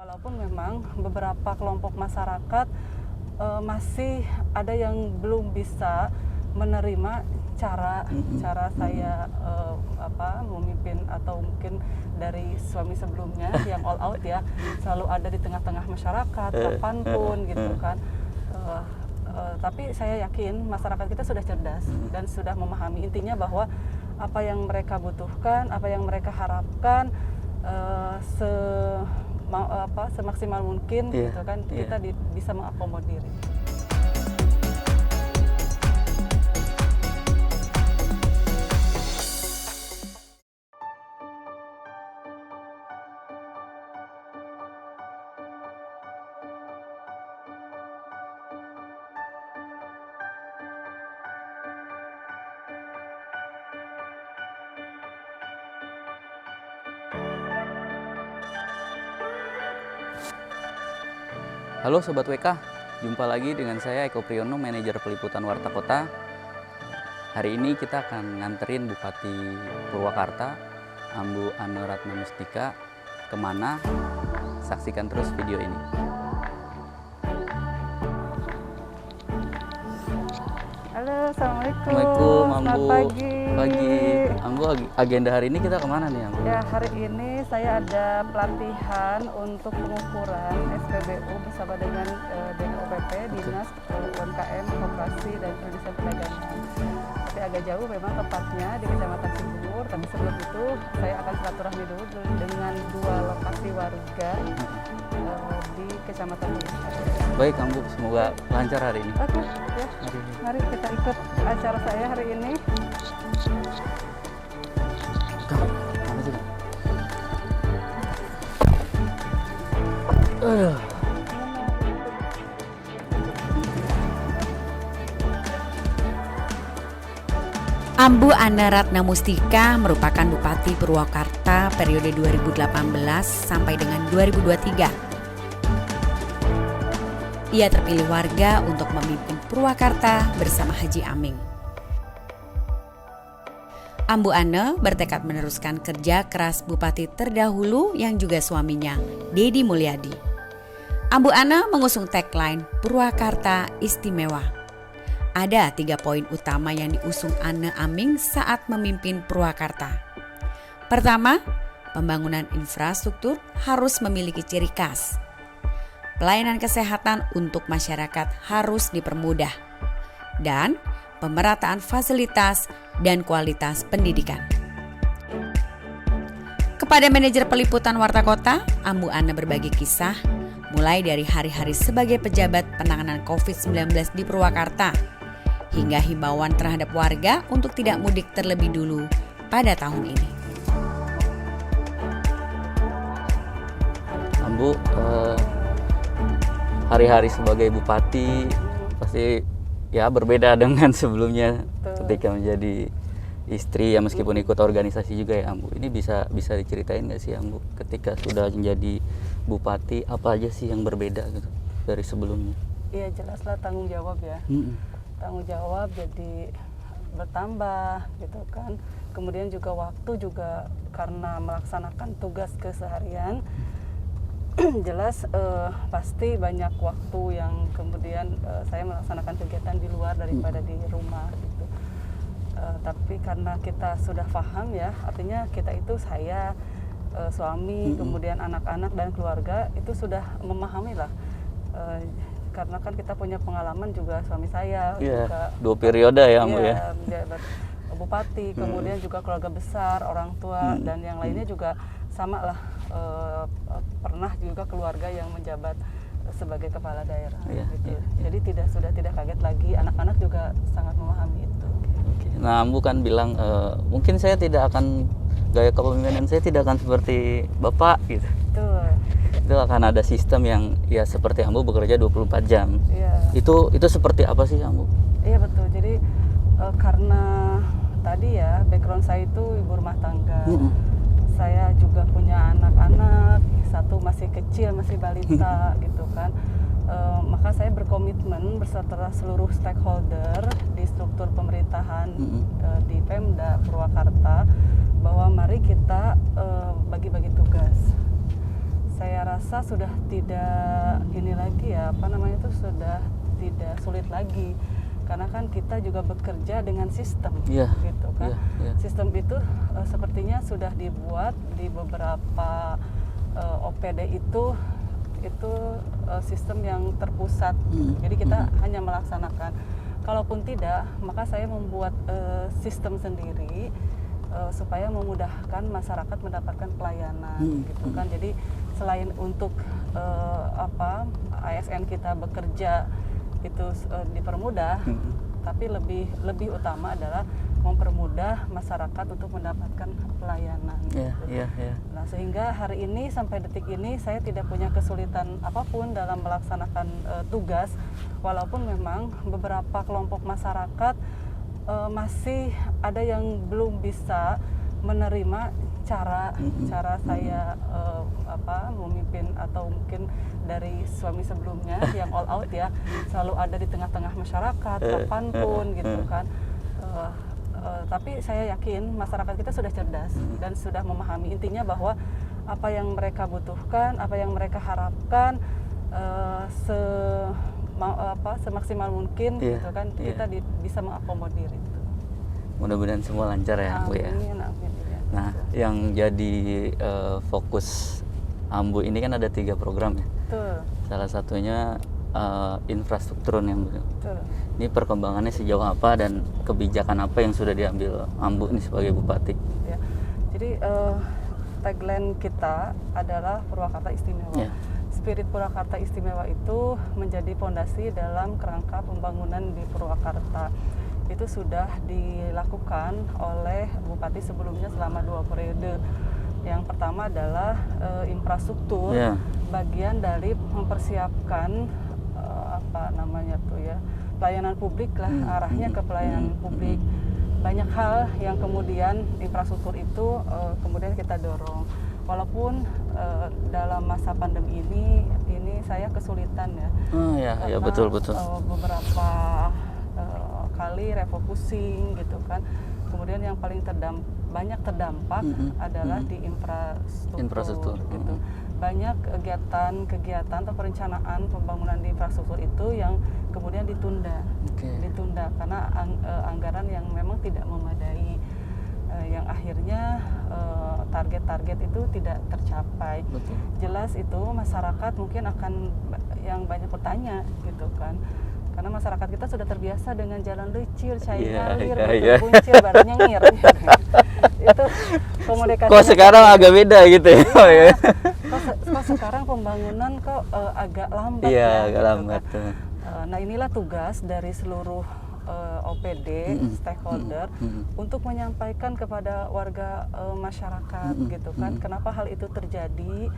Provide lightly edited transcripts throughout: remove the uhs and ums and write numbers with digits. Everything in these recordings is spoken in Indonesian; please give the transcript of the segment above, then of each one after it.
Walaupun memang beberapa kelompok masyarakat masih ada yang belum bisa menerima cara saya memimpin, atau mungkin dari suami sebelumnya yang all out ya, selalu ada di tengah-tengah masyarakat kapanpun gitu kan. Tapi saya yakin masyarakat kita sudah cerdas dan sudah memahami intinya bahwa apa yang mereka butuhkan, apa yang mereka harapkan, semaksimal mungkin gitu kan, kita bisa mengakomodir. Halo Sobat WK, jumpa lagi dengan saya Eko Priyono, manajer peliputan Warta Kota. Hari ini kita akan nganterin Bupati Purwakarta, Ambu Ane Ratna Mustika, kemana? Saksikan terus video ini. Halo, assalamualaikum. Assalamualaikum, Ambu. Selamat pagi. Pagi. Ambu, agenda hari ini kita kemana nih, Ambu? Ya, hari ini saya ada pelatihan untuk pengukuran SPBU bersama dengan DKUPP, Dinas UMKM, Koperasi dan Perindustrian Perdagangan. Tapi agak jauh memang tempatnya di Kecamatan Cibubur, tapi sebelum itu saya akan silaturahmi dulu dengan dua lokasi warga di Kecamatan Cibubur. Baik, Ambu, semoga lancar hari ini. Oke, ya. Mari kita ikut acara saya hari ini. Mana sih, Kang? Ambu Ane Ratna Mustika merupakan Bupati Purwakarta periode 2018 sampai dengan 2023. Ia terpilih warga untuk memimpin Purwakarta bersama Haji Aming. Ambu Ane bertekad meneruskan kerja keras Bupati terdahulu yang juga suaminya, Dedi Mulyadi. Ambu Ane mengusung tagline Purwakarta Istimewa. Ada 3 poin utama yang diusung Ane Aming saat memimpin Purwakarta. Pertama, pembangunan infrastruktur harus memiliki ciri khas. Pelayanan kesehatan untuk masyarakat harus dipermudah. Dan pemerataan fasilitas dan kualitas pendidikan. Kepada manajer peliputan Warta Kota, Ambu Ane berbagi kisah mulai dari hari-hari sebagai pejabat penanganan COVID-19 di Purwakarta hingga himbauan terhadap warga untuk tidak mudik terlebih dulu pada tahun ini. Ambu, hari-hari sebagai bupati pasti ya berbeda dengan sebelumnya. Betul. Ketika menjadi istri ya, meskipun ikut organisasi juga ya, Ambu. Ini bisa diceritain nggak sih, Ambu, ketika sudah menjadi bupati apa aja sih yang berbeda gitu dari sebelumnya? Iya, jelaslah tanggung jawab ya. Tanggung jawab jadi bertambah gitu kan. Kemudian juga waktu juga karena melaksanakan tugas keseharian. Jelas pasti banyak waktu yang kemudian saya melaksanakan kegiatan di luar daripada di rumah gitu. Tapi karena kita sudah paham ya, artinya kita itu saya, suami, kemudian anak-anak dan keluarga itu sudah memahami lah. Karena kan kita punya pengalaman juga, suami saya juga 2 periode ya, Ambu ya. menjabat bupati, kemudian juga keluarga besar, orang tua dan yang lainnya juga sama lah. Pernah juga keluarga yang menjabat sebagai kepala daerah gitu. Jadi sudah tidak kaget lagi, anak-anak juga sangat memahami itu. Nah, Ambu kan bilang mungkin saya tidak akan, gaya kepemimpinan saya tidak akan seperti Bapak gitu. Betul. Itu akan ada sistem yang ya seperti Ambu bekerja 24 jam. Iya. Itu seperti apa sih, Ambu? Iya betul. Jadi karena tadi ya background saya itu ibu rumah tangga. Saya juga punya anak-anak, satu masih kecil, masih balita gitu kan. Maka saya berkomitmen beserta seluruh stakeholder di struktur pemerintahan di Pemda Purwakarta bahwa mari kita bagi-bagi tugas. saya rasa sudah tidak ini lagi ya, apa namanya itu, sudah tidak sulit lagi, karena kan kita juga bekerja dengan sistem, gitu kan. Sistem itu sepertinya sudah dibuat di beberapa OPD itu sistem yang terpusat. Jadi kita hanya melaksanakan. Kalaupun tidak, maka saya membuat sistem sendiri supaya memudahkan masyarakat mendapatkan pelayanan, gitu kan. Jadi selain untuk ASN kita bekerja itu dipermudah, tapi lebih utama adalah mempermudah masyarakat untuk mendapatkan pelayanan. Nah, sehingga hari ini sampai detik ini saya tidak punya kesulitan apapun dalam melaksanakan tugas, walaupun memang beberapa kelompok masyarakat masih ada yang belum bisa menerima cara saya memimpin, atau mungkin dari suami sebelumnya yang all out ya, selalu ada di tengah-tengah masyarakat kapanpun gitu kan. Tapi saya yakin masyarakat kita sudah cerdas dan sudah memahami intinya bahwa apa yang mereka butuhkan, apa yang mereka harapkan semaksimal mungkin gitu kan, kita bisa mengakomodir itu. Mudah-mudahan semua lancar ya, Bu ya. Amin. Nah, yang jadi fokus Ambu ini kan ada 3 program ya. Betul. Salah satunya infrastruktur yang Bu. Betul. Ini perkembangannya sejauh apa dan kebijakan apa yang sudah diambil Ambu ini sebagai Bupati? Ya. Jadi tagline kita adalah Purwakarta Istimewa. Spirit Purwakarta Istimewa itu menjadi fondasi dalam kerangka pembangunan di Purwakarta. Itu sudah dilakukan oleh Bupati sebelumnya selama 2 periode. Yang pertama adalah infrastruktur, bagian dari mempersiapkan pelayanan publik lah, arahnya ke pelayanan publik. Banyak hal yang kemudian infrastruktur itu kemudian kita dorong. Walaupun dalam masa pandemi ini saya kesulitan ya. Betul. Beberapa kali refocusing gitu kan. Kemudian yang paling banyak terdampak adalah di infrastruktur gitu. Banyak kegiatan atau perencanaan pembangunan di infrastruktur itu yang kemudian ditunda karena anggaran yang memang tidak memadai, yang akhirnya target-target itu tidak tercapai. Jelas itu masyarakat mungkin akan yang banyak bertanya gitu kan, karena masyarakat kita sudah terbiasa dengan jalan licin, cair-cair, buncir, baru nyengir. Itu komunikasi. Kok sekarang agak beda gitu ya? Kok sekarang pembangunan kok agak lambat? Iya, agak lambat. Nah, inilah tugas dari seluruh OPD, stakeholder, untuk menyampaikan kepada warga masyarakat gitu kan. Kenapa hal itu terjadi?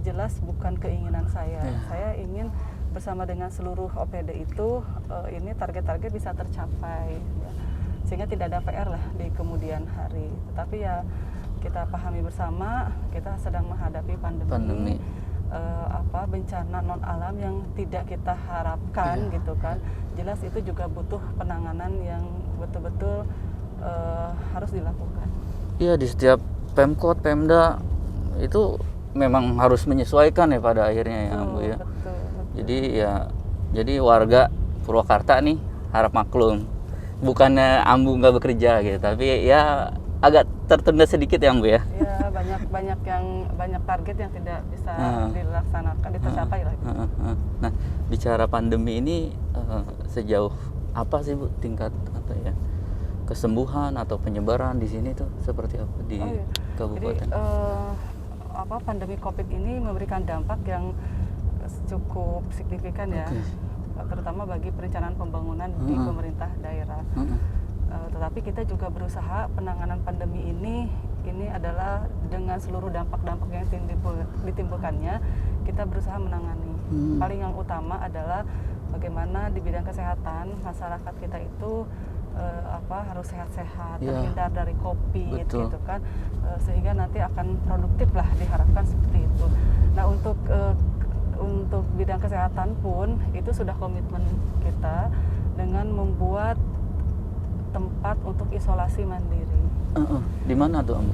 Jelas bukan keinginan saya. Saya ingin bersama dengan seluruh OPD itu ini target-target bisa tercapai ya. Sehingga tidak ada PR lah di kemudian hari. Tetapi ya kita pahami bersama, kita sedang menghadapi pandemi. Bencana non alam yang tidak kita harapkan gitu kan. Jelas itu juga butuh penanganan yang betul-betul harus dilakukan. Iya, di setiap Pemkot, Pemda itu memang harus menyesuaikan ya pada akhirnya ya, Bu ya. Betul. Jadi warga Purwakarta nih harap maklum. Bukannya Ambu nggak bekerja gitu, tapi ya agak tertunda sedikit ya, Bu ya. Ya, banyak target yang tidak bisa dilaksanakan, tercapai lagi. Nah, bicara pandemi ini sejauh apa sih, Bu, tingkat kesembuhan atau penyebaran di sini tuh seperti apa di kabupaten? Jadi pandemi Covid ini memberikan dampak yang cukup signifikan ya, terutama bagi perencanaan pembangunan di pemerintah daerah. Tetapi kita juga berusaha penanganan pandemi ini adalah dengan seluruh dampak-dampak yang ditimbulkannya, kita berusaha menangani. Paling yang utama adalah bagaimana di bidang kesehatan masyarakat kita itu harus sehat-sehat, terhindar dari COVID gitu kan, sehingga nanti akan produktif lah, diharapkan seperti itu. Nah, untuk bidang kesehatan pun itu sudah komitmen kita dengan membuat tempat untuk isolasi mandiri. Di mana tuh, Ambu?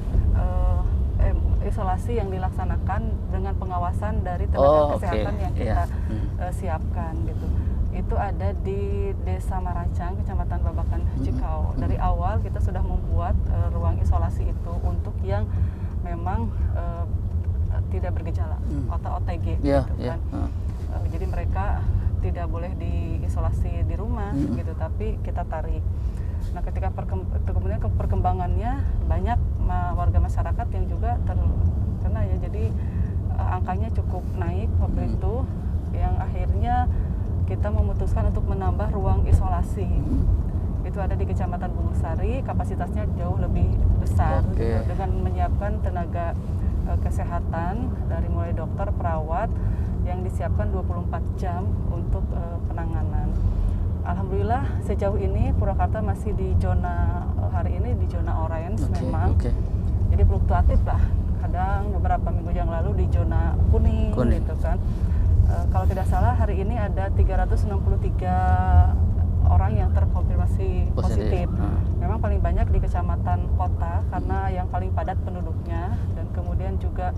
isolasi yang dilaksanakan dengan pengawasan dari tenaga kesehatan yang kita siapkan gitu. Itu ada di Desa Maracang, Kecamatan Babakan, Cikau. Dari awal kita sudah membuat ruang isolasi itu untuk yang memang tidak bergejala atau OTG gitu kan. Jadi mereka tidak boleh diisolasi di rumah gitu, tapi kita tarik. Nah, ketika kemudian perkembangannya banyak warga masyarakat yang juga terkena ya, jadi angkanya cukup naik waktu itu, yang akhirnya kita memutuskan untuk menambah ruang isolasi. Itu ada di Kecamatan Bungusari, kapasitasnya jauh lebih besar gitu, dengan menyiapkan tenaga kesehatan dari mulai dokter, perawat yang disiapkan 24 jam untuk penanganan. Alhamdulillah sejauh ini Purwakarta masih di zona, hari ini di zona orange memang. Jadi fluktuatif lah. Kadang beberapa minggu yang lalu di zona kuning. Gitu kan. Kalau tidak salah hari ini ada 363 orang yang terkonfirmasi positif. Memang paling banyak di kecamatan kota karena yang paling padat penduduknya, dan kemudian juga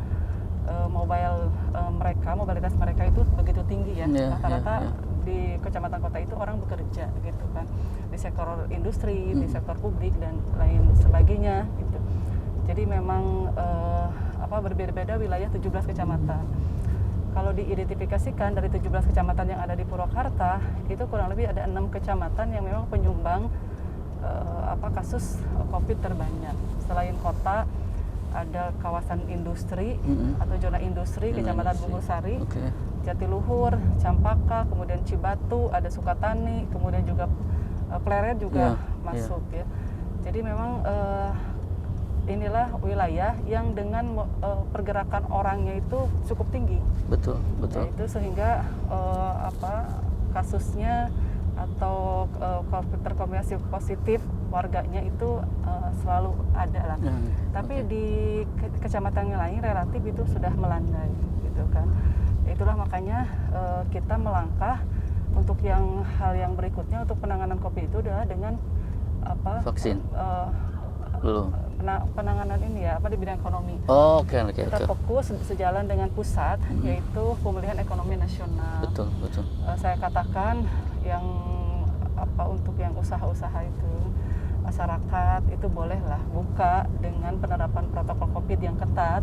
mobilitas mereka itu begitu tinggi ya. Rata-rata di kecamatan kota itu orang bekerja gitu kan, di sektor industri, di sektor publik dan lain sebagainya gitu. Jadi memang berbeda-beda wilayah 17 kecamatan. Kalau diidentifikasikan dari 17 kecamatan yang ada di Purwakarta, itu kurang lebih ada 6 kecamatan yang memang penyumbang kasus COVID terbanyak. Selain kota, ada kawasan industri atau zona industri, Kecamatan Bungusari, Jatiluhur, Campaka, kemudian Cibatu, ada Sukatani, kemudian juga Pleret juga masuk ya. Jadi memang inilah wilayah yang dengan pergerakan orangnya itu cukup tinggi. Betul. Nah, itu sehingga kasusnya atau terkonfirmasi positif warganya itu selalu ada lah. Tapi di kecamatan yang lain relatif itu sudah melandai gitu kan. Itulah makanya kita melangkah untuk hal yang berikutnya untuk penanganan COVID itu adalah dengan vaksin. Penanganan ini ya di bidang ekonomi. Kita fokus sejalan dengan pusat, yaitu pemulihan ekonomi nasional. Betul. Saya katakan yang untuk yang usaha-usaha itu, masyarakat itu bolehlah buka dengan penerapan protokol COVID yang ketat,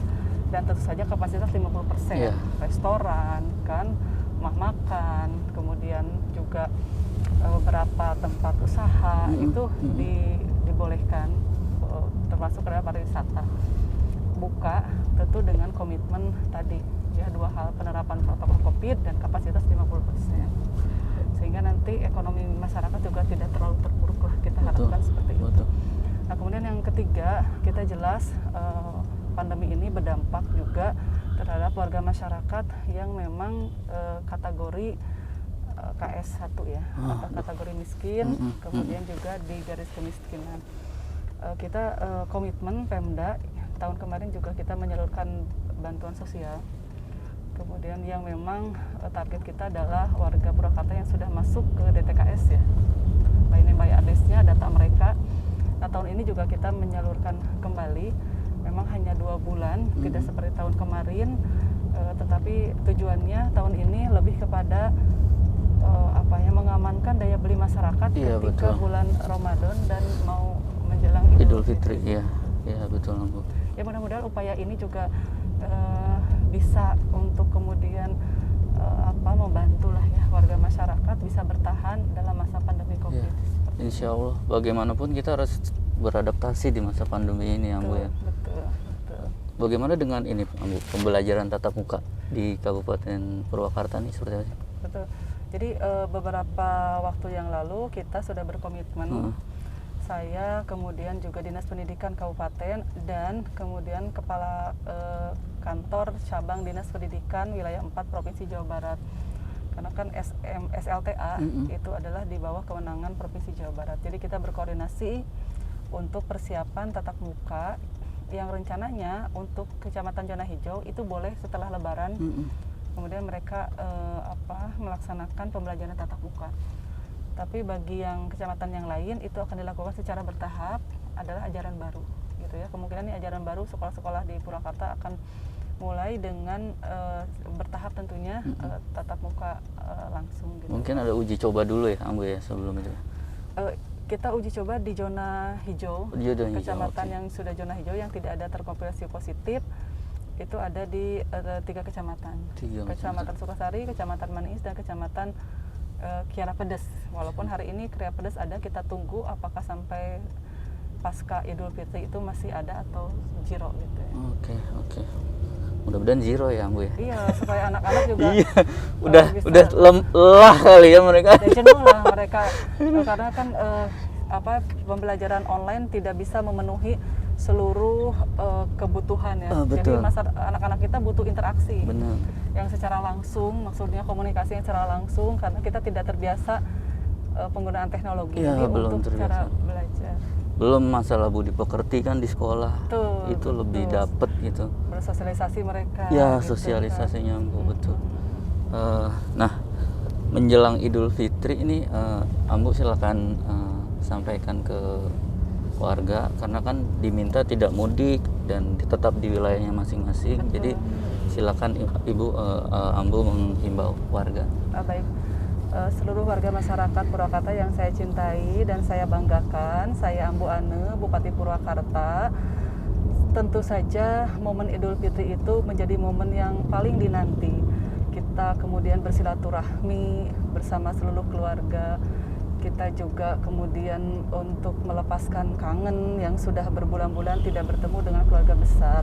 dan tentu saja kapasitas 50%. Restoran kan, rumah makan, kemudian juga beberapa tempat usaha itu dibolehkan, termasuk pada pariwisata. Buka tentu dengan komitmen tadi ya, 2 hal, penerapan protokol COVID dan kapasitas 50%. Sehingga nanti ekonomi masyarakat juga tidak terlalu terpuruk lah, kita harapkan seperti itu. Nah, kemudian yang ketiga, kita jelas pandemi ini berdampak juga terhadap warga masyarakat yang memang kategori KS1 ya, atau kategori miskin, kemudian juga di garis kemiskinan. Kita komitmen Pemda tahun kemarin juga kita menyalurkan bantuan sosial. Kemudian yang memang target kita adalah warga Purwakarta yang sudah masuk ke DTKS ya, by adresnya, data mereka. Nah, tahun ini juga kita menyalurkan kembali, memang hanya 2 bulan, tidak seperti tahun kemarin, tetapi tujuannya tahun ini lebih kepada mengamankan daya beli masyarakat ketika bulan Ramadan dan mau menjelang Idul Fitri. Iya betul Bu. Ya mudah-mudahan upaya ini juga bisa untuk kemudian membantu lah ya warga masyarakat bisa bertahan dalam masa pandemi COVID. Insya Allah bagaimanapun kita harus beradaptasi di masa pandemi ini ya Bu ya. Betul. Bagaimana dengan ini Bu, pembelajaran tatap muka di Kabupaten Purwakarta ini seperti apa sih? Betul. Jadi beberapa waktu yang lalu kita sudah berkomitmen, saya kemudian juga Dinas Pendidikan Kabupaten dan kemudian Kepala Kantor Cabang Dinas Pendidikan Wilayah 4 Provinsi Jawa Barat. Karena kan SLTA itu adalah di bawah kewenangan Provinsi Jawa Barat. Jadi kita berkoordinasi untuk persiapan tatap muka yang rencananya untuk Kecamatan Zona Hijau itu boleh setelah Lebaran. Kemudian mereka melaksanakan pembelajaran tatap muka. Tapi bagi yang kecamatan yang lain itu akan dilakukan secara bertahap, adalah ajaran baru. gitu ya. Kemungkinan ini ajaran baru sekolah-sekolah di Purwakarta akan mulai dengan bertahap tentunya tatap muka langsung gitu. Mungkin ada uji coba dulu ya Ambu ya sebelum itu. Kita uji coba di zona hijau, kecamatan yang sudah zona hijau yang tidak ada terkonfirmasi positif itu ada di 3 kecamatan. Kecamatan Sukasari, Kecamatan Manis, dan Kecamatan Kiara Pedes. Walaupun hari ini Kiara Pedes ada, kita tunggu apakah sampai pasca Idul Fitri itu masih ada atau zero gitu ya. Oke. Mudah-mudahan zero ya Ambu ya. Iya, supaya anak-anak juga udah lelah kali ya mereka. Udah jenuh lah mereka karena kan pembelajaran online tidak bisa memenuhi seluruh kebutuhan ya. Jadi anak-anak kita butuh interaksi. Benar. Yang secara langsung, maksudnya komunikasi yang secara langsung karena kita tidak terbiasa penggunaan teknologi. Ya, jadi belum untuk terbiasa. cara belajar. Belum masalah budi pekerti kan di sekolah. Itu lebih dapet gitu. Bersosialisasi mereka. Ya, gitu, sosialisasinya Ambu betul. Nah, menjelang Idul Fitri ini Ambu silakan sampaikan ke warga karena kan diminta tidak mudik dan tetap di wilayahnya masing-masing. Betul. Jadi silakan Ibu Ambu menghimbau warga. Baik. Seluruh warga masyarakat Purwakarta yang saya cintai dan saya banggakan, saya Ambu Ane, Bupati Purwakarta. Tentu saja momen Idul Fitri itu menjadi momen yang paling dinanti. Kita kemudian bersilaturahmi bersama seluruh keluarga. Kita juga kemudian untuk melepaskan kangen yang sudah berbulan-bulan tidak bertemu dengan keluarga besar.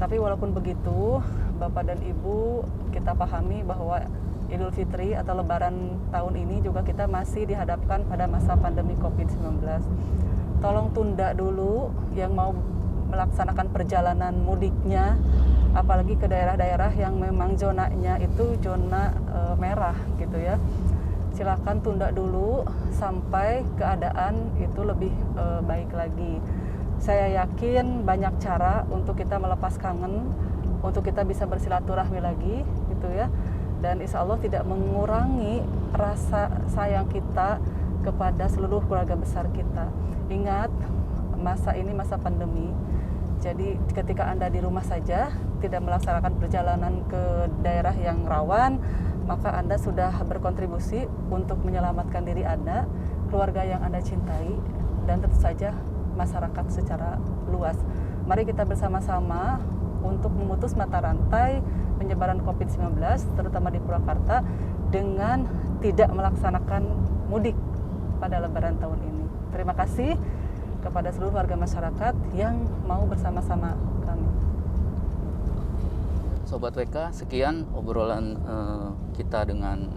Tapi walaupun begitu, Bapak dan Ibu, kita pahami bahwa Idul Fitri atau Lebaran tahun ini juga kita masih dihadapkan pada masa pandemi COVID-19. Tolong tunda dulu yang mau melaksanakan perjalanan mudiknya, apalagi ke daerah-daerah yang memang zonanya itu zona merah gitu ya. Silakan tunda dulu sampai keadaan itu lebih baik lagi. Saya yakin banyak cara untuk kita melepas kangen, untuk kita bisa bersilaturahmi lagi gitu ya. Dan insya Allah tidak mengurangi rasa sayang kita kepada seluruh keluarga besar kita. Ingat, masa ini masa pandemi. Jadi ketika Anda di rumah saja, tidak melaksanakan perjalanan ke daerah yang rawan, maka Anda sudah berkontribusi untuk menyelamatkan diri Anda, keluarga yang Anda cintai, dan tentu saja masyarakat secara luas. Mari kita bersama-sama untuk memutus mata rantai penyebaran COVID-19, terutama di Purwakarta, dengan tidak melaksanakan mudik pada Lebaran tahun ini. Terima kasih kepada seluruh warga masyarakat yang mau bersama-sama kami. Sobat WK, sekian obrolan kita dengan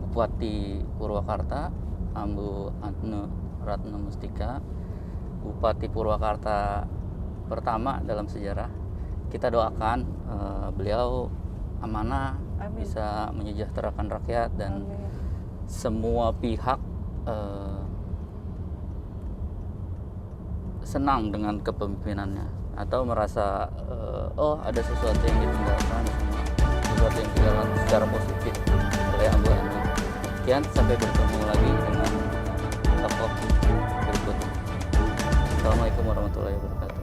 Bupati Purwakarta, Ambu Ane Ratna Mustika, Bupati Purwakarta pertama dalam sejarah. Kita doakan beliau amanah, Amin. bisa menyejahterakan rakyat dan Amin. semua pihak senang dengan kepemimpinannya atau merasa ada sesuatu yang ditinggalkan, sesuatu yang ditinggalkan secara positif oleh Ambu Ane. Sekian, sampai bertemu lagi dengan tokoh berikutnya. Assalamualaikum warahmatullahi wabarakatuh.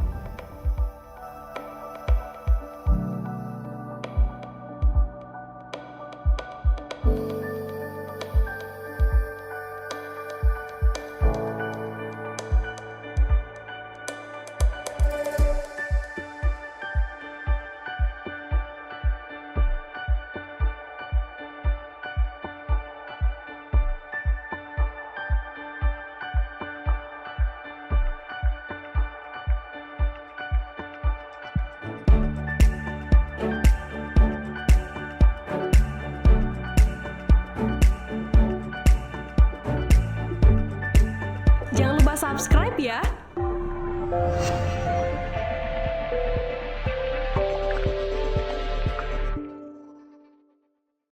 Jangan lupa subscribe ya.